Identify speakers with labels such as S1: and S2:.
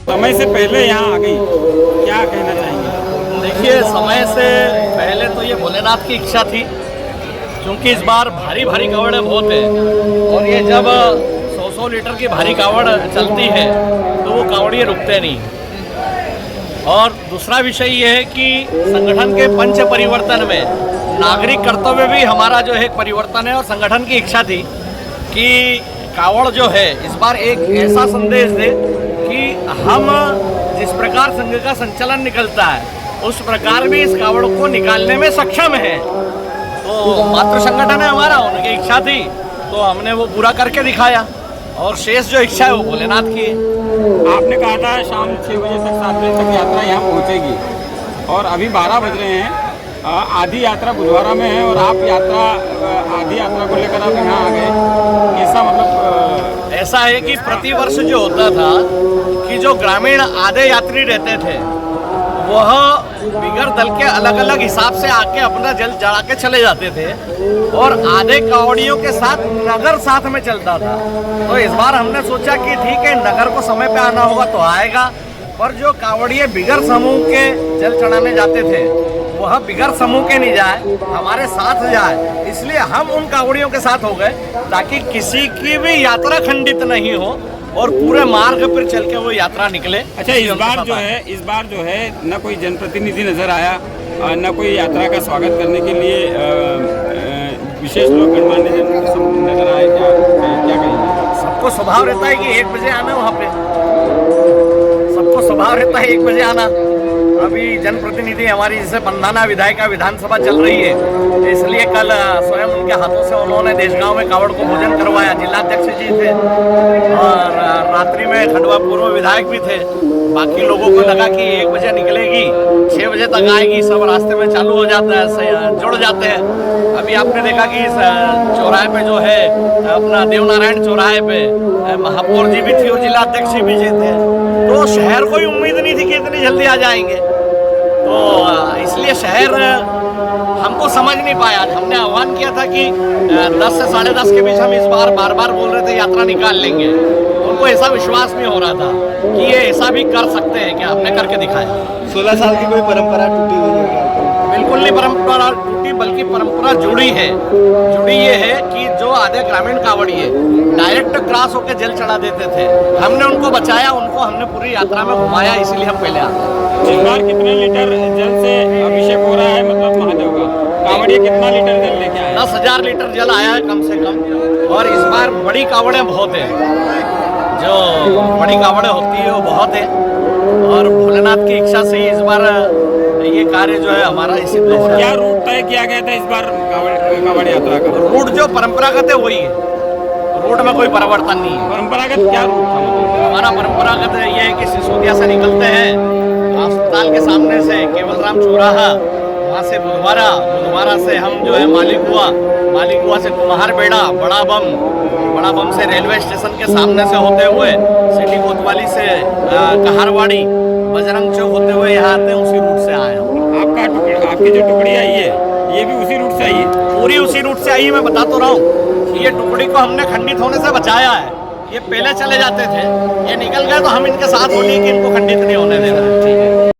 S1: समय से पहले यहाँ आ गई, क्या कहना चाहेंगे?
S2: देखिए, समय से पहले तो ये भोलेनाथ की इच्छा थी, क्योंकि इस बार भारी भारी कावड़ें बहुत है और ये जब 100-100 लीटर की भारी कावड़ चलती है तो वो कावड़िए रुकते नहीं। और दूसरा विषय ये है कि संगठन के पंच परिवर्तन में नागरिक कर्तव्य भी हमारा जो है एक परिवर्तन है, और संगठन की इच्छा थी कि कावड़ जो है इस बार एक ऐसा संदेश दे कि हम जिस प्रकार संघ का संचालन निकलता है उस प्रकार भी इस कावड़ को निकालने में सक्षम है। तो मातृ संगठन है हमारा, उनकी इच्छा थी तो हमने वो पूरा करके दिखाया, और शेष जो इच्छा है वो भोलेनाथ की है।
S1: आपने कहा था शाम 6 बजे तक 7 बजे तक यात्रा यहाँ पहुँचेगी, और अभी 12 बज रहे हैं। आधी यात्रा बुधवारा में है और आप आधी यात्रा को लेकर आप यहाँ आ गए, ऐसा मतलब
S2: ऐसा है कि प्रतिवर्ष जो होता था कि जो ग्रामीण आधे यात्री रहते थे वह बिगर दल के अलग अलग हिसाब से आके अपना जल चढ़ा के चले जाते थे, और आधे कावड़ियों के साथ नगर साथ में चलता था। तो इस बार हमने सोचा कि ठीक है, नगर को समय पे आना होगा तो आएगा, पर जो कावड़िए बिगर समूह के जल चढ़ाने जाते थे वह बिगर समूह के नहीं जाए, हमारे साथ जाए। इसलिए हम उन कावड़ियों के साथ हो गए ताकि किसी की भी यात्रा खंडित नहीं हो और पूरे मार्ग पर चल के वो यात्रा निकले।
S1: अच्छा, इस बार जो है न कोई जनप्रतिनिधि नजर आया, न कोई यात्रा का स्वागत करने के लिए विशेष लोग गणमान्य जन नजर आए, क्या कहेंगे?
S2: सबको स्वभाव रहता है कि 1 बजे आना, वहाँ पे सबको स्वभाव रहता है 1 बजे आना। अभी जनप्रतिनिधि हमारी जैसे बंधाना विधायिका विधानसभा चल रही है, इसलिए कल स्वयं उनके हाथों से उन्होंने देशगांव में कावड़ को भोजन करवाया। जिलाध्यक्ष जी थे और रात्रि में खंडवा पूर्व विधायक भी थे। बाकी लोगों को लगा कि 1 बजे निकलेगी, 6 बजे तक आएगी, सब रास्ते में चालू हो जाता है, जुड़ जाते हैं। अभी आपने देखा कि इस चौराहे पे जो है अपना देवनारायण चौराहे पे महापौर जी भी थी और जिलाध्यक्ष भी जी थे, तो शहर को उम्मीद नहीं थी कि इतनी जल्दी आ जाएंगे। तो इसलिए शहर हमको समझ नहीं पाया। हमने आह्वान किया था कि 10 से 10:30 के बीच हम इस बार बार बोल रहे थे यात्रा निकाल लेंगे, उनको ऐसा विश्वास नहीं हो रहा था कि ये ऐसा भी कर सकते हैं। क्या हमने करके दिखाया।
S3: 16 साल की कोई परंपरा टूटी हुई है?
S2: बिल्कुल नहीं परंपरा टूटी, बल्कि परंपरा जुड़ी है। जुड़ी ये है कि जो आधे ग्रामीण कावड़िए डायरेक्ट क्रॉस होकर जल चढ़ा देते थे, हमने उनको बचाया, उनको हमने पूरी यात्रा में घुमाया, इसीलिए हम पहले आते हैं।
S1: इस बार कितने लीटर जल से अभिषेक हो रहा है, मतलब महादेव का? कावड़िए कितना लीटर जल लेके आया?
S2: 10,000 लीटर जल आया है कम से कम, और इस बार बड़ी कावड़ें बहुत है। जो बड़ी कावड़ें होती है वो बहुत है, और भोलेनाथ की इच्छा से ही इस बार ये कार्य जो है हमारा इसी तरह।
S1: क्या रूट तय किया गया था इस बार कावड़ यात्रा का?
S2: रूट जो परंपरागत है वही है, रूट में कोई परिवर्तन नहीं है।
S1: परंपरागत क्या रूट था?
S2: हमारा परंपरागत ये है कि सिसोदिया से निकलते हैं, अस्पताल के सामने से केवलराम चौराहा, वहाँ से बुधवारा से हम जो है मालिक हुआ से कुम्हार बेड़ा, बड़ा बम से रेलवे स्टेशन के सामने से होते हुए सिटी कोतवाली से कहारवाड़ी बजरंग चौक होते हुए यहाँ आते हैं, उसी रूट से आया हूँ।
S1: आपकी जो टुकड़ी आई है ये भी उसी रूट से आई है?
S2: पूरी उसी रूट से आई है। मैं बता तो रहा हूँ, ये टुकड़ी को हमने खंडित होने से बचाया है। ये पहले चले जाते थे, ये निकल गए तो हम इनके साथ बोलिए कि इनको खंडित नहीं होने देना है। ठीक है।